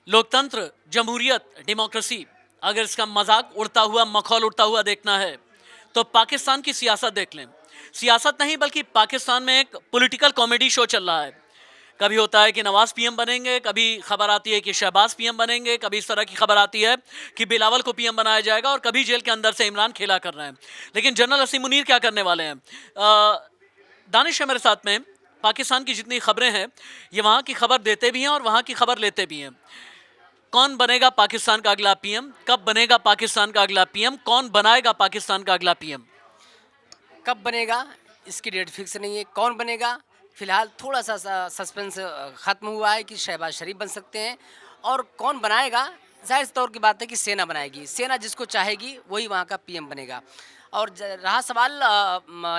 लोकतंत्र, जमहूरियत, डेमोक्रेसी, अगर इसका मजाक उड़ता हुआ, मखौल उड़ता हुआ देखना है तो पाकिस्तान की सियासत देख लें। सियासत नहीं बल्कि पाकिस्तान में एक पॉलिटिकल कॉमेडी शो चल रहा है। कभी होता है कि नवाज पीएम बनेंगे, कभी खबर आती है कि शहबाज पीएम बनेंगे, कभी इस तरह की खबर आती है कि बिलावल को पीएम बनाया जाएगा और कभी जेल के अंदर से इमरान खेला कर रहे हैं। लेकिन जनरल असीम मुनीर क्या करने वाले हैं? दानिश है मेरे साथ में। पाकिस्तान की जितनी खबरें हैं ये वहाँ की खबर देते भी हैं और वहाँ की खबर लेते भी हैं। कौन बनेगा पाकिस्तान का अगला पीएम? कब बनेगा पाकिस्तान का अगला पीएम? कौन बनाएगा पाकिस्तान का अगला पीएम? कब बनेगा इसकी डेट फिक्स नहीं है। कौन बनेगा फिलहाल थोड़ा सा सस्पेंस ख़त्म हुआ है कि शहबाज शरीफ बन सकते हैं। और कौन बनाएगा, जाहिर तौर की बात है कि सेना बनाएगी। सेना जिसको चाहेगी वही वहाँ का पीएम बनेगा। और रहा सवाल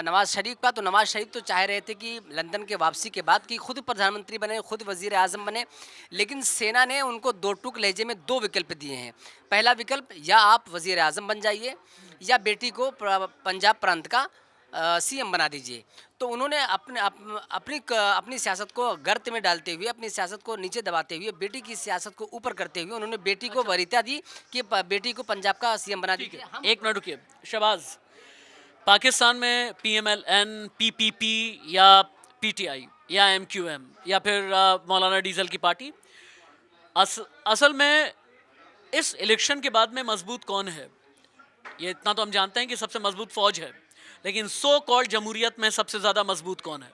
नवाज़ शरीफ का, तो नवाज़ शरीफ तो चाह रहे थे कि लंदन के वापसी के बाद कि खुद प्रधानमंत्री बने, खुद वज़ीर आज़म बने। लेकिन सेना ने उनको दो टूक लहजे में दो विकल्प दिए हैं। पहला विकल्प, या आप वज़ीर आज़म बन जाइए या बेटी को पंजाब प्रांत का सीएम बना दीजिए। तो उन्होंने अपनी सियासत को गर्त में डालते हुए, अपनी सियासत को नीचे दबाते हुए, बेटी की सियासत को ऊपर करते हुए उन्होंने बेटी को वरीयता दी कि बेटी को पंजाब का सीएम बना ठीक है, दीजिए। एक मिनट रुकिए। शहबाज, पाकिस्तान में पीएमएलएन, पीपीपी या पीटीआई या एमक्यूएम या फिर मौलाना डीजल की पार्टी, असल में इस इलेक्शन के बाद में मजबूत कौन है? ये इतना तो हम जानते हैं कि सबसे मजबूत फौज है, लेकिन सो कॉल्ड जमहूरियत में सबसे ज्यादा मजबूत कौन है?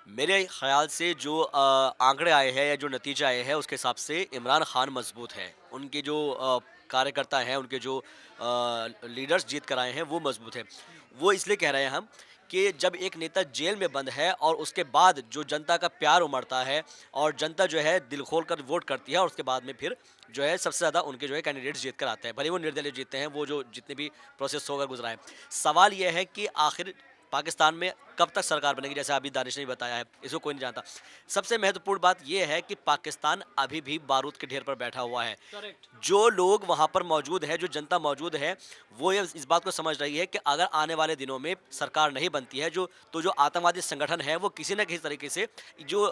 मेरे ख्याल से जो आंकड़े आए हैं या जो नतीजे आए हैं उसके हिसाब से इमरान खान मजबूत है। उनके जो कार्यकर्ता हैं, उनके जो लीडर्स जीत कर आए हैं वो मजबूत है। वो इसलिए कह रहे हैं हम कि जब एक नेता जेल में बंद है और उसके बाद जो जनता का प्यार उमड़ता है और जनता जो है दिल खोल कर वोट करती है और उसके बाद में फिर जो है सबसे ज़्यादा उनके जो है कैंडिडेट्स जीत कर आते हैं, भले वो निर्दलीय जीतते हैं, वो जो जितने भी प्रोसेस होकर गुजरा है। सवाल यह है कि आखिर पाकिस्तान में कब तक सरकार बनेगी, जैसे अभी दानिश ने बताया है, इसको कोई नहीं जानता। सबसे महत्वपूर्ण बात यह है कि पाकिस्तान अभी भी बारूद के ढेर पर बैठा हुआ है। करेक्ट। जो लोग वहाँ पर मौजूद है, जो जनता मौजूद है, वो ये इस बात को समझ रही है कि अगर आने वाले दिनों में सरकार नहीं बनती है जो आतंकवादी संगठन है वो किसी न किसी तरीके से जो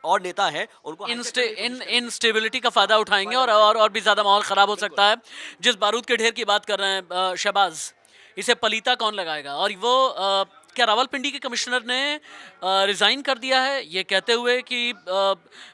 और नेता है उनको इनस्टेबिलिटी का फायदा उठाएंगे और भी ज्यादा माहौल खराब हो सकता है। जिस बारूद के ढेर की बात कर रहे हैं शहबाज, इसे पलीता कौन लगाएगा? और वो क्या रावलपिंडी के कमिश्नर ने रिजाइन कर दिया है ये कहते हुए कि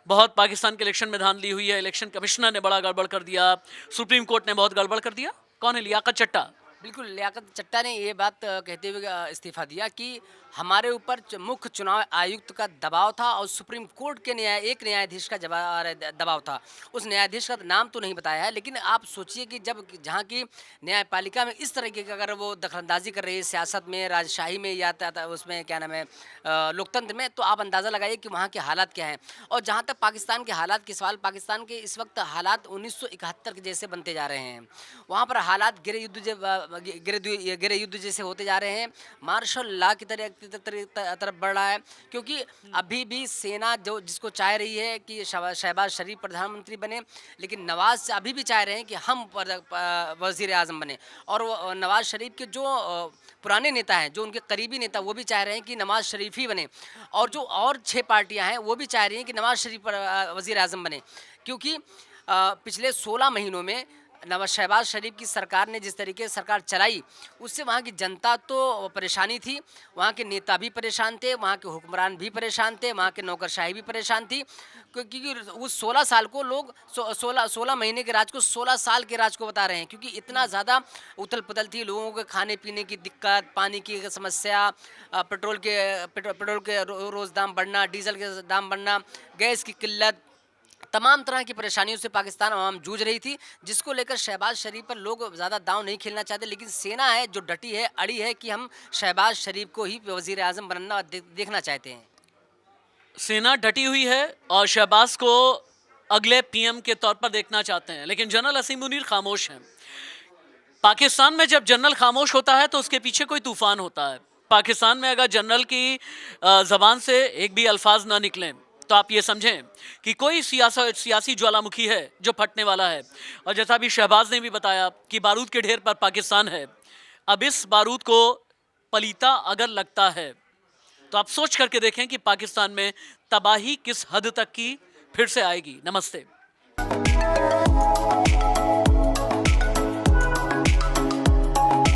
बहुत पाकिस्तान के इलेक्शन में धांधली हुई है, इलेक्शन कमिश्नर ने बड़ा गड़बड़ कर दिया, सुप्रीम कोर्ट ने बहुत गड़बड़ कर दिया? कौन है? लियाकत चट्टा? बिल्कुल, लियाकत चट्टा ने ये बात कहते हुए इस्तीफ़ा दिया कि हमारे ऊपर मुख्य चुनाव आयुक्त का दबाव था और सुप्रीम कोर्ट के एक न्यायाधीश का दबाव था। उस न्यायाधीश का नाम तो नहीं बताया है, लेकिन आप सोचिए कि जब जहाँ की न्यायपालिका में इस तरीके की अगर वो दखलंदाजी कर रही है सियासत में, राजशाही में या उसमें क्या नाम है लोकतंत्र में, तो आप अंदाज़ा लगाइए कि वहाँ के हालात क्या हैं। और जहाँ तक पाकिस्तान के हालात की सवाल, पाकिस्तान के इस वक्त हालात 1971 के जैसे बनते जा रहे हैं। वहाँ पर हालात गृह युद्ध जैसे होते जा रहे हैं। मार्शल लॉ की तरफ बढ़ रहा है, क्योंकि अभी भी सेना जो जिसको चाह रही है कि शहबाज शरीफ प्रधानमंत्री बने, लेकिन नवाज अभी भी चाह रहे हैं कि हम वज़ीर आज़म बने। और वो नवाज शरीफ के जो पुराने नेता हैं, जो उनके करीबी नेता, वो भी चाह रहे हैं कि नवाज शरीफ ही बने। और जो और 6 पार्टियां हैं वो भी चाह रही हैं कि नवाज शरीफ वज़ीर आज़म बने, क्योंकि पिछले 16 महीनों में शहबाज शरीफ की सरकार ने जिस तरीके से सरकार चलाई, उससे वहाँ की जनता तो परेशानी थी, वहाँ के नेता भी परेशान थे, वहाँ के हुक्मरान भी परेशान थे, वहाँ के नौकरशाही भी परेशान थी, क्योंकि उस 16 साल को लोग 16 महीने के राज को 16 साल के राज को बता रहे हैं, क्योंकि इतना ज़्यादा उथल पुथल थी, लोगों के खाने पीने की दिक्कत, पानी की समस्या, पेट्रोल के रोज़ दाम बढ़ना, डीजल के दाम बढ़ना, गैस की किल्लत, तमाम तरह की परेशानियों से पाकिस्तान अवाम जूझ रही थी, जिसको लेकर शहबाज शरीफ पर लोग ज़्यादा दांव नहीं खेलना चाहते। लेकिन सेना है जो डटी है, अड़ी है कि हम शहबाज शरीफ को ही वज़ीर आज़म बनना देखना चाहते हैं। सेना डटी हुई है और शहबाज को अगले पीएम के तौर पर देखना चाहते हैं, लेकिन जनरल असीम मुनीर खामोश हैं। पाकिस्तान में जब जनरल खामोश होता है तो उसके पीछे कोई तूफान होता है। पाकिस्तान में अगर जनरल की ज़बान से एक भी अल्फाज ना निकलें तो आप ये समझें कि कोई सियासी ज्वालामुखी है जो फटने वाला है। और जैसा भी शहबाज ने भी बताया कि बारूद के ढेर पर पाकिस्तान है, अब इस बारूद को पलीता अगर लगता है तो आप सोच करके देखें कि पाकिस्तान में तबाही किस हद तक की फिर से आएगी। नमस्ते। है।